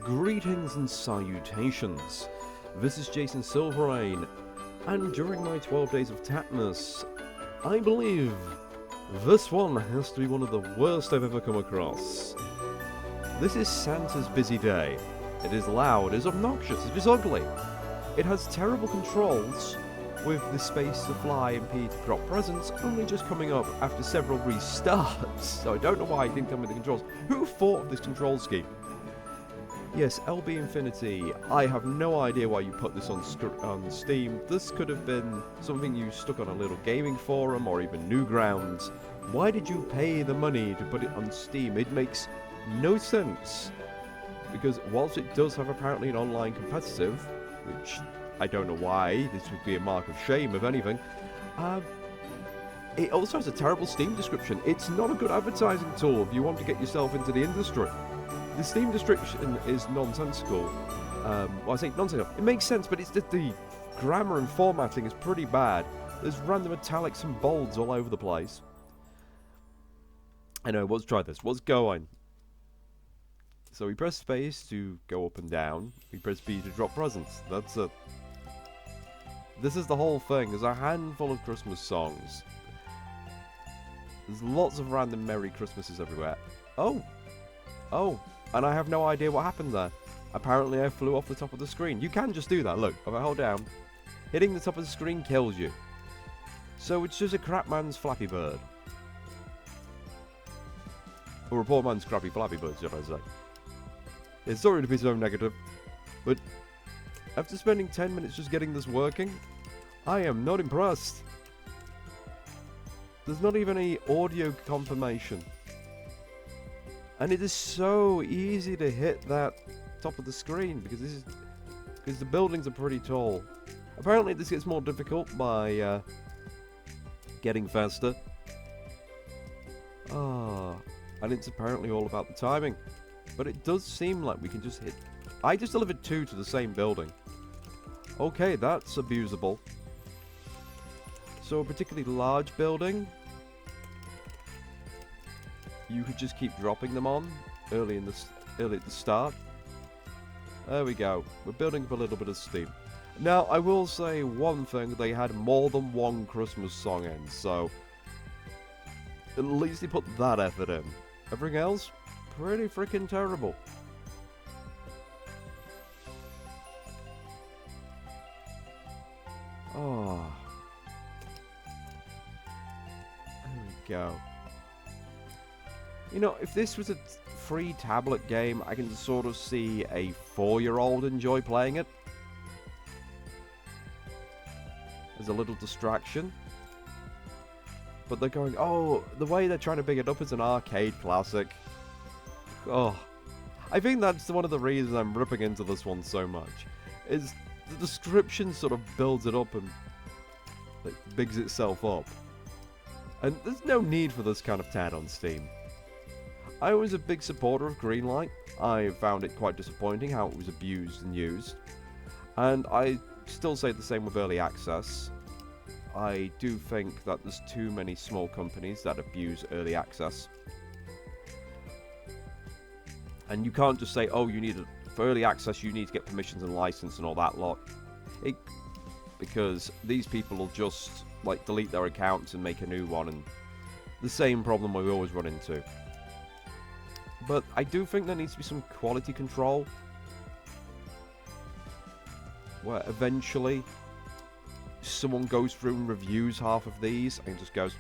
Greetings and salutations. This is Jason Silverain, and during my 12 days of Tatnus, I believe this one has to be one of the worst I've ever come across. This is Santa's busy day. It is loud, it is obnoxious, it is ugly. It has terrible controls, with the space to fly and P to drop presents only just coming up after several restarts. So I don't know why I didn't tell me the controls. Who thought of this control scheme? Yes, LB Infinity, I have no idea why you put this on Steam. This could have been something you stuck on a little gaming forum or even Newgrounds. Why did you pay the money to put it on Steam? It makes no sense. Because whilst it does have apparently an online competitive, which I don't know why, this would be a mark of shame if anything, it also has a terrible Steam description. It's not a good advertising tool if you want to get yourself into the industry. The Steam description is nonsensical. Well, I say nonsensical. It makes sense, but it's the grammar and formatting is pretty bad. There's random italics and bolds all over the place. Anyway, let's try this. Let's go on. So we press space to go up and down. We press B to drop presents. That's it. This is the whole thing. There's a handful of Christmas songs. There's lots of random Merry Christmases everywhere. Oh! And I have no idea what happened there. Apparently I flew off the top of the screen. You can just do that, look. If I hold down, hitting the top of the screen kills you. So it's just a crap man's Flappy Bird. Or a poor man's crappy Flappy Bird, should I say. Yeah, sorry to be so negative, but after spending 10 minutes just getting this working, I am not impressed. There's not even any audio confirmation. And it is so easy to hit that top of the screen because the buildings are pretty tall. Apparently this gets more difficult by getting faster. And it's apparently all about the timing. But it does seem like we can just hit... I just delivered 2 to the same building. Okay, that's abusable. So a particularly large building, you could just keep dropping them on early at the start. There we go. We're building up a little bit of steam. Now, I will say one thing. They had more than one Christmas song in, so at least they put that effort in. Everything else, pretty freaking terrible. Oh. There we go. You know, if this was a free tablet game, I can sort of see a 4-year-old enjoy playing it. As a little distraction. But they're going, oh, the way they're trying to big it up is an arcade classic. Oh. I think that's one of the reasons I'm ripping into this one so much. Is the description sort of builds it up and like, bigs itself up. And there's no need for this kind of tat on Steam. I was a big supporter of Greenlight. I found it quite disappointing how it was abused and used. And I still say the same with Early Access. I do think that there's too many small companies that abuse Early Access. And you can't just say, oh, for Early Access you need to get permissions and license and all that lot. Because these people will just like delete their accounts and make a new one, and the same problem we always run into. But I do think there needs to be some quality control, where eventually someone goes through and reviews half of these and just goes,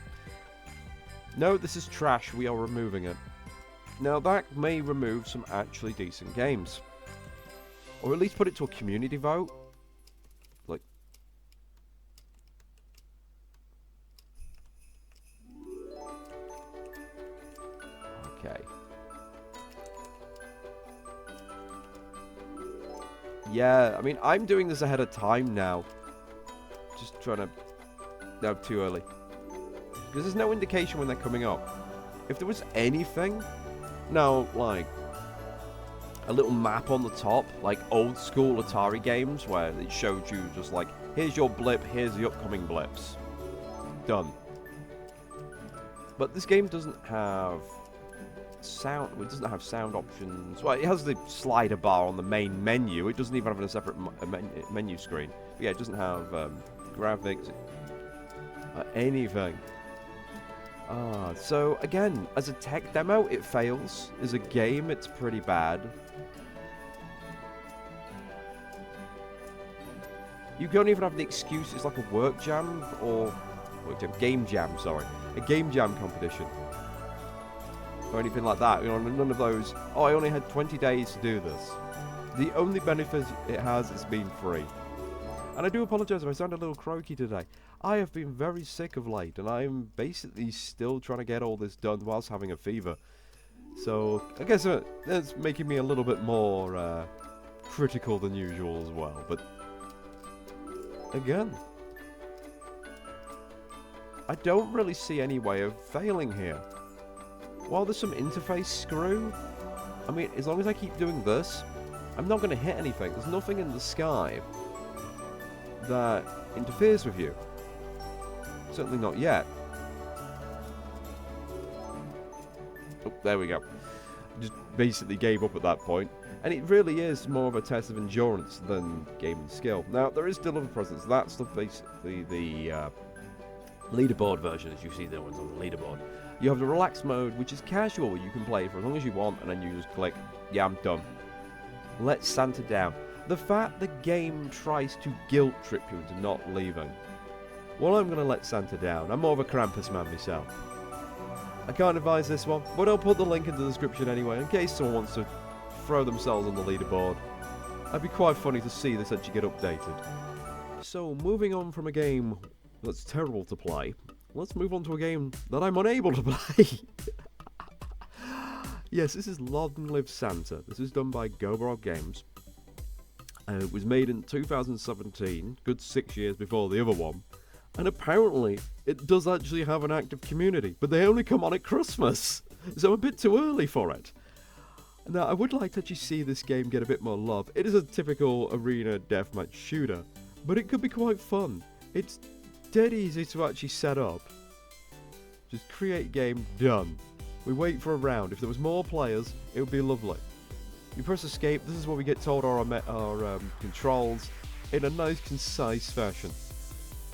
no, this is trash, we are removing it. Now that may remove some actually decent games. Or at least put it to a community vote. Like, okay. Yeah, I mean, I'm doing this ahead of time now. Just trying to... No, too early. Because there's no indication when they're coming up. If there was anything... No, like... a little map on the top, like old school Atari games, where it showed you just like, here's your blip, here's the upcoming blips. Done. But this game doesn't have sound. It doesn't have sound options. Well, it has the slider bar on the main menu. It doesn't even have a separate menu screen. But yeah, it doesn't have graphics, anything. So again, as a tech demo, it fails. As a game, it's pretty bad. You don't even have the excuse it's like a game jam, sorry. A game jam competition. Or anything like that. You know, none of those, oh, I only had 20 days to do this. The only benefit it has is being free. And I do apologise if I sound a little croaky today. I have been very sick of late, and I'm basically still trying to get all this done whilst having a fever. So, I guess that's making me a little bit more critical than usual as well. But, again, I don't really see any way of failing here. While there's some interface screw, I mean, as long as I keep doing this, I'm not going to hit anything. There's nothing in the sky that interferes with you. Certainly not yet. Oh, there we go. Just basically gave up at that point. And it really is more of a test of endurance than gaming skill. Now, there is still other presence. That's basically the leaderboard version, as you see there one's on the leaderboard. You have the relaxed mode, which is casual, where you can play for as long as you want, and then you just click, yeah, I'm done. Let Santa down. The fact the game tries to guilt trip you into not leaving. Well, I'm going to let Santa down. I'm more of a Krampus man myself. I can't advise this one, but I'll put the link in the description anyway, in case someone wants to throw themselves on the leaderboard. It'd be quite funny to see this actually get updated. So, moving on from a game that's terrible to play, let's move on to a game that I'm unable to play. Yes, this is Long Live Santa. This is done by Goborog Games. It was made in 2017, good 6 years before the other one. And apparently, it does actually have an active community, but they only come on at Christmas. So I'm a bit too early for it. Now, I would like to actually see this game get a bit more love. It is a typical arena deathmatch shooter, but it could be quite fun. It's dead easy to actually set up. Just create game, done. We wait for a round. If there was more players, it would be lovely. You press escape. This is where we get told our controls in a nice, concise fashion.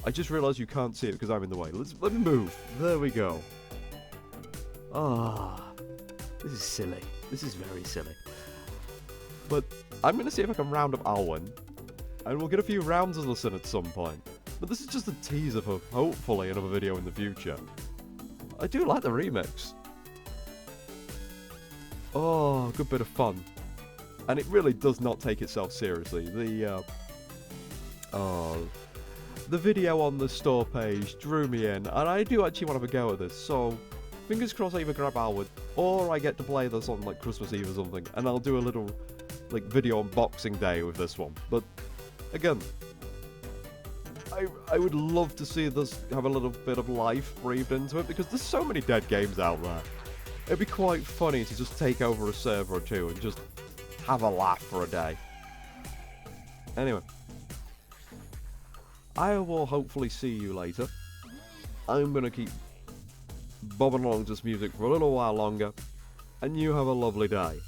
I just realised you can't see it because I'm in the way. Let me move. There we go. This is silly. This is very silly. But I'm going to see if I can round up Alwyn, and we'll get a few rounds of this in at some point. But this is just a teaser for, hopefully, another video in the future. I do like the remix. Oh, good bit of fun. And it really does not take itself seriously. The video on the store page drew me in, and I do actually want to have a go at this, so fingers crossed I either grab Alwyn, or I get to play this on like Christmas Eve or something, and I'll do a little like video unboxing day with this one. But again, I would love to see this have a little bit of life breathed into it, because there's so many dead games out there. It'd be quite funny to just take over a server or two and just have a laugh for a day. Anyway, I will hopefully see you later. I'm going to keep bobbing along to this music for a little while longer, and you have a lovely day.